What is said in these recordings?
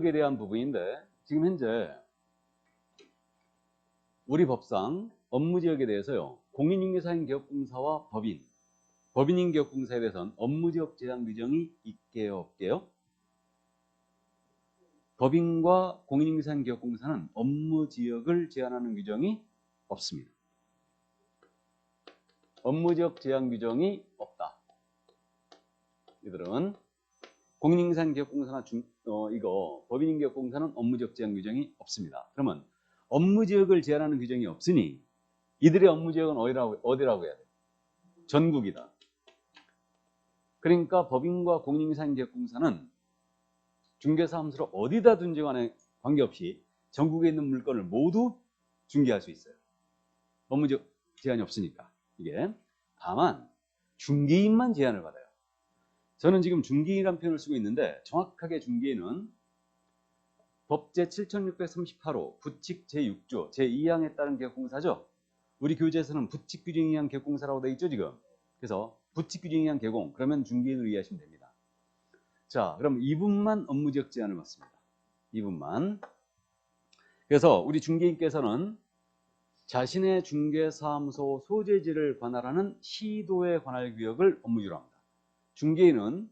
업무지역에 대한 부분인데 지금 현재 우리 법상 업무지역에 대해서요. 공인중개사인 기업공사와 법인인 기업공사에 대해서는 업무지역 제한 규정이 있게요, 없게요? 법인과 공인중개사인 기업공사는 업무지역을 제한하는 규정이 없습니다. 업무지역 제한 규정이 없다. 이들은 공인중개사인 기업공사나 법인인 기업공사는 업무지역 제한 규정이 없습니다. 그러면 업무지역을 제한하는 규정이 없으니 이들의 업무지역은 어디라고 해야 돼요? 전국이다. 그러니까 법인과 공인중개사인 기업공사는 중개사무소를 어디다 둔지 간에 관계없이 전국에 있는 물건을 모두 중개할 수 있어요. 업무지역 제한이 없으니까. 이게 다만 중개인만 제한을 받아요. 저는 지금 중개인이라는 표현을 쓰고 있는데 정확하게 중개인은 법 제7638호 부칙 제6조 제2항에 따른 개업공사죠. 우리 교재에서는 부칙 규정에 의한 개업공사라고 되어 있죠 지금. 그래서 부칙 규정에 의한 개공 그러면 중개인으로 이해하시면 됩니다. 자, 그럼 이분만 업무지역 제한을 받습니다. 이분만. 그래서 우리 중개인께서는 자신의 중개사무소 소재지를 관할하는 시도에 관할 구역을 업무지로 합니다. 중개인은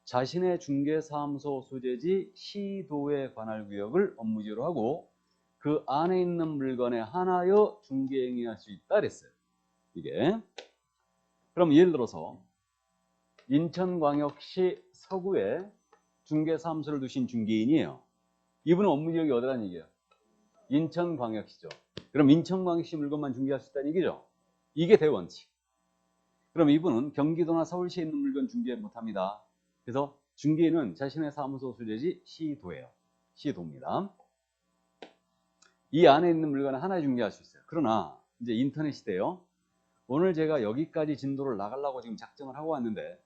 자신의 중개사무소 소재지 시도에 관할 구역을 업무지로 하고 그 안에 있는 물건에 한하여 중개행위할 수 있다 그랬어요. 이게. 그럼 예를 들어서 인천광역시 서구에 중개사무소를 두신 중개인이에요. 이분은 업무지역이 어디라는 얘기예요? 인천광역시죠. 그럼 인천광역시 물건만 중개할 수 있다는 얘기죠. 이게 대원칙. 그럼 이분은 경기도나 서울시에 있는 물건 중개 못합니다. 그래서 중개인은 자신의 사무소 소재지 시도예요. 시도입니다. 이 안에 있는 물건을 하나에 중개할 수 있어요. 그러나 이제 인터넷 시대요. 오늘 제가 여기까지 진도를 나가려고 지금 작정을 하고 왔는데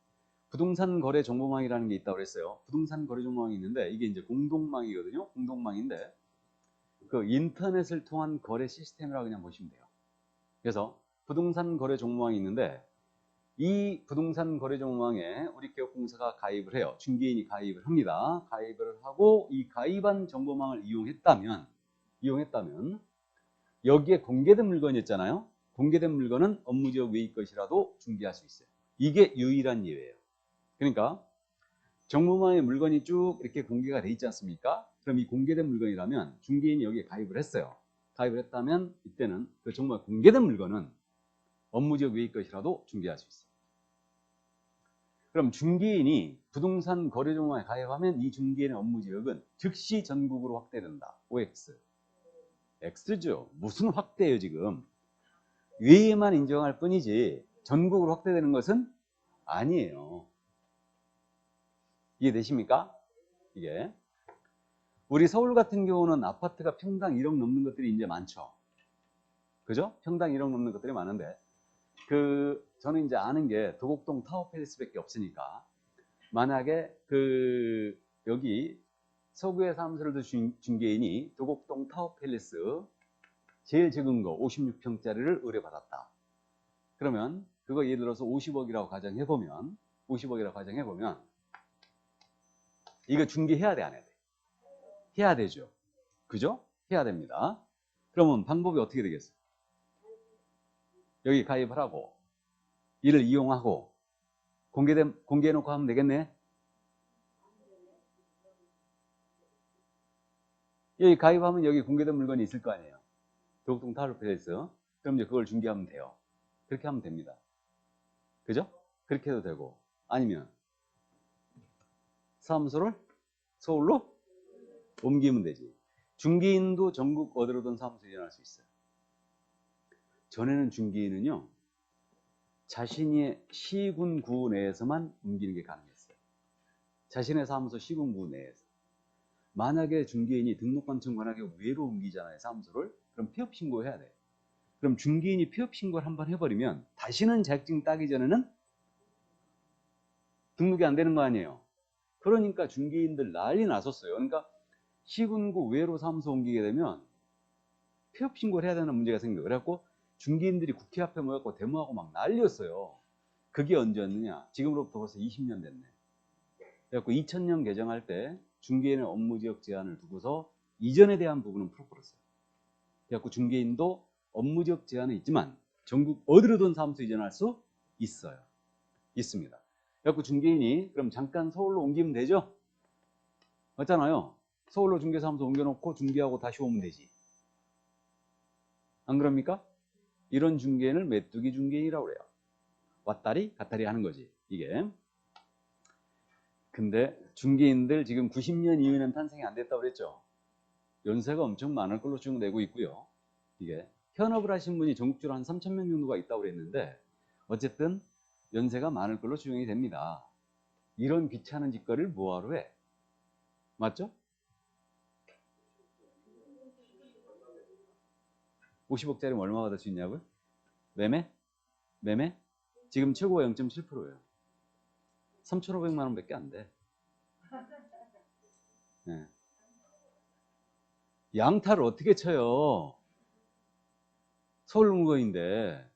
부동산 거래 정보망이라는 게 있다고 그랬어요. 부동산 거래 정보망이 있는데 이게 이제 공동망이거든요. 공동망인데 그 인터넷을 통한 거래 시스템이라고 그냥 보시면 돼요. 그래서 부동산 거래 정보망이 있는데 이 부동산 거래 정보망에 우리 기업공사가 가입을 해요. 중개인이 가입을 합니다. 가입을 하고 이 가입한 정보망을 이용했다면 여기에 공개된 물건이 있잖아요. 공개된 물건은 업무지역 외의 것이라도 중개할 수 있어요. 이게 유일한 예외예요. 그러니까 정보망에 물건이 쭉 이렇게 공개가 돼 있지 않습니까? 그럼 이 공개된 물건이라면 중개인이 여기에 가입을 했어요. 가입을 했다면 이때는 그 정말 공개된 물건은 업무지역 외의 것이라도 중개할 수 있어요. 그럼 중개인이 부동산 거래 정보망에 가입하면 이 중개인의 업무지역은 즉시 전국으로 확대된다. OX. X죠. 무슨 확대예요 지금. 외에만 인정할 뿐이지 전국으로 확대되는 것은 아니에요. 이해되십니까? 이게 우리 서울 같은 경우는 아파트가 평당 1억 넘는 것들이 이제 많죠. 그죠? 평당 1억 넘는 것들이 많은데 저는 이제 아는 게 도곡동 타워팰리스밖에 없으니까 만약에 여기 서구에 사무소를 두신 중개인이 도곡동 타워팰리스 제일 적은 거 56평짜리를 의뢰받았다. 그러면 그거 예를 들어서 50억이라고 가정해보면 이거 중개해야 돼, 안 해야 돼? 해야 되죠. 그죠? 해야 됩니다. 그러면 방법이 어떻게 되겠어요? 여기 가입을 하고 이를 이용하고 공개해놓고 하면 되겠네. 여기 가입하면 여기 공개된 물건이 있을 거 아니에요. 도곡동 타워팰리스. 그럼 이제 그걸 중개하면 돼요. 그렇게 하면 됩니다. 그죠? 그렇게 해도 되고 아니면 사무소를 서울로 옮기면 되지. 중개인도 전국 어디로든 사무소에 이전할 수 있어요. 전에는 중개인은요 자신의 시군구 내에서만 옮기는 게 가능했어요. 자신의 사무소 시군구 내에서. 만약에 중개인이 등록관청 관하게 외로 옮기잖아요, 사무소를. 그럼 폐업신고해야 돼. 그럼 중개인이 폐업신고를 한번 해버리면 다시는 자격증 따기 전에는 등록이 안 되는 거 아니에요. 그러니까 중개인들 난리 났었어요. 그러니까 시군구 외로 사무소 옮기게 되면 폐업신고를 해야 되는 문제가 생겨요. 그래갖고 중개인들이 국회 앞에 모여갖고 데모하고 막 난리였어요. 그게 언제였느냐? 지금으로부터 벌써 20년 됐네. 그래갖고 2000년 개정할 때 중개인의 업무지역 제한을 두고서 이전에 대한 부분은 풀어버렸어요. 그래갖고 중개인도 업무지역 제한은 있지만 전국 어디로든 사무소 이전할 수 있어요. 있습니다. 그래갖고 중개인이 그럼 잠깐 서울로 옮기면 되죠? 맞잖아요. 서울로 중개사무소 옮겨놓고 중개하고 다시 오면 되지. 안 그럽니까? 이런 중개인을 메뚜기 중개인이라고 그래요. 왔다리 갔다리 하는 거지 이게. 근데 중개인들 지금 90년 이후에는 탄생이 안 됐다고 그랬죠. 연세가 엄청 많을 걸로 추정되고 있고요. 이게 현업을 하신 분이 전국적으로 한 3,000명 정도가 있다고 그랬는데 어쨌든 연세가 많을 걸로 추정이 됩니다. 이런 귀찮은 짓거리를 뭐하러 해? 맞죠? 50억짜리면 얼마 받을 수 있냐고요? 매매? 매매? 지금 최고가 0.7%예요. 3,500만 원밖에 안 돼. 네. 양타를 어떻게 쳐요? 서울농구인데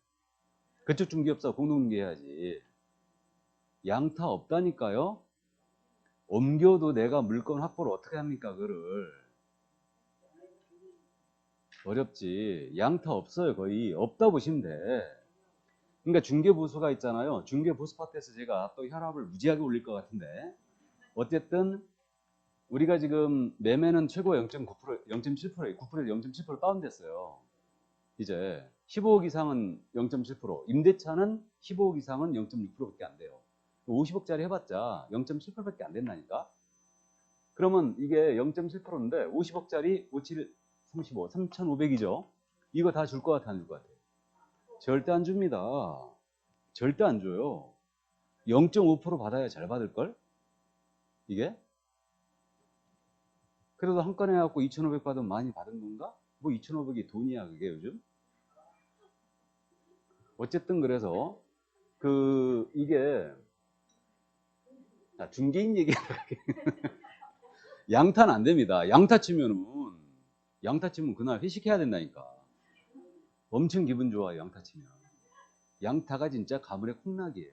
그쪽 중개업사 공동중개해야지. 양타 없다니까요. 옮겨도 내가 물건 확보를 어떻게 합니까? 그거를. 어렵지. 양타 없어요. 거의 없다 보시면 돼. 그러니까 중개보수가 있잖아요. 중개보수 파트에서 제가 또 혈압을 무지하게 올릴 것 같은데 어쨌든 우리가 지금 매매는 최고 0.9%, 0.7%, 9%에서 0.7% 다운됐어요. 이제 15억 이상은 0.7%, 임대차는 15억 이상은 0.6%밖에 안 돼요. 50억짜리 해봤자 0.7%밖에 안 된다니까. 그러면 이게 0.7%인데 50억짜리 57, 35, 3,500이죠. 이거 다 줄 것 같아, 안 줄 것 같아요? 절대 안 줍니다. 절대 안 줘요. 0.5% 받아야 잘 받을걸? 이게? 그래도 한 건에 갖고 2,500 받으면 많이 받은 건가? 뭐 2,500이 돈이야 그게 요즘? 어쨌든 그래서 이게 중개인 얘기하다가 양타는 안 됩니다. 양타 치면 그날 회식해야 된다니까. 엄청 기분 좋아요 양타 치면. 양타가 진짜 가물의 콩락이에요.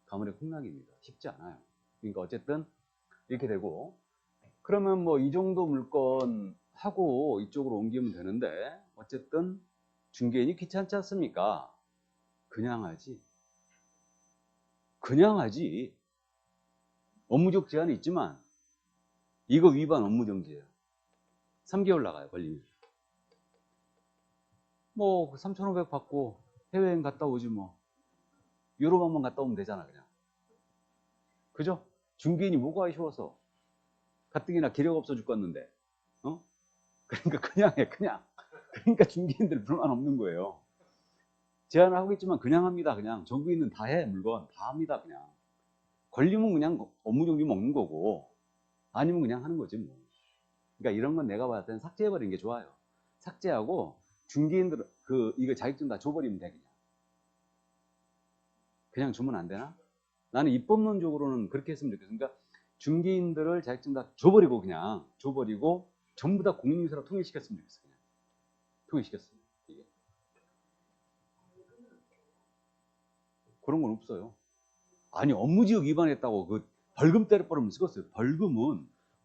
가물의 콩락입니다. 쉽지 않아요. 그러니까 어쨌든 이렇게 되고 그러면 뭐 이 정도 물건 하고 이쪽으로 옮기면 되는데 어쨌든 중개인이 귀찮지 않습니까? 그냥 하지. 그냥 하지. 업무적 제한이 있지만 이거 위반 업무정지예요. 3개월 나가요 걸리면. 뭐 3,500 받고 해외여행 갔다 오지 뭐. 유럽 한번 갔다 오면 되잖아 그냥. 그죠? 중개인이 뭐가 쉬워서 가뜩이나 기력 없어 죽겠는데 어? 그러니까 그냥 해 그냥. 그러니까 중개인들 불만 없는 거예요. 제안을 하고 있지만 그냥 합니다. 그냥 전국인은 다 해. 물건 다 합니다. 그냥 걸리면 그냥 업무정지 먹는 거고 아니면 그냥 하는 거지 뭐. 그러니까 이런 건 내가 봤을 때는 삭제해버리는 게 좋아요. 삭제하고 중개인들 이거 자격증 다 줘버리면 돼. 그냥 주면 안 되나? 나는 입법론적으로는 그렇게 했으면 좋겠어. 그러니까 중개인들을 자격증 다 줘버리고 그냥 줘버리고 전부 다 공인인사로 통일시켰으면 좋겠어. 그냥 통일시켰으면. 이게 그런 건 없어요. 아니 업무지역 위반했다고 그 벌금 때려버리면 쓰겠어요.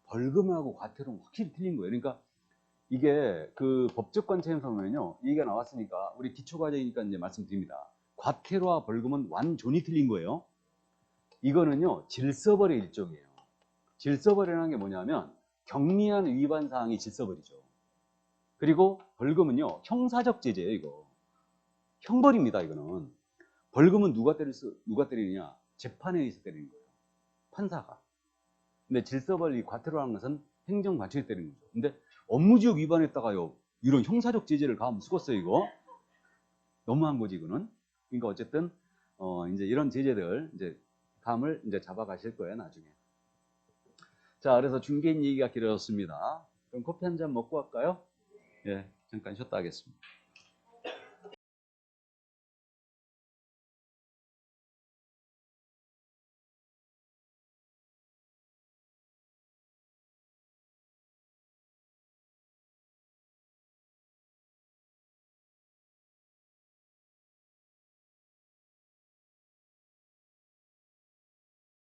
벌금하고 과태료는 확실히 틀린 거예요. 그러니까 이게 그 법적 관점에서 보면요, 얘기가 나왔으니까 우리 기초과정이니까 이제 말씀드립니다. 과태료와 벌금은 완전히 틀린 거예요. 이거는요 질서벌의 일종이에요. 질서벌이라는 게 뭐냐면 경미한 위반 사항이 질서벌이죠. 그리고 벌금은요 형사적 제재예요. 이거 형벌입니다. 이거는 벌금은 누가 때리느냐? 재판에서 때리는 거예요. 판사가. 근데 질서벌 이 과태료라는 것은 행정관청이 때리는 거죠. 근데 업무지역 위반했다가요 이런 형사적 제재를 가하면 쓰겠어요. 이거 너무한 거지 이거는. 그러니까 어쨌든 이제 이런 제재들 이제 감을 이제 잡아가실 거예요 나중에. 자, 그래서 중개인 얘기가 길어졌습니다. 그럼 커피 한 잔 먹고 갈까요? 예, 잠깐 쉬었다 하겠습니다.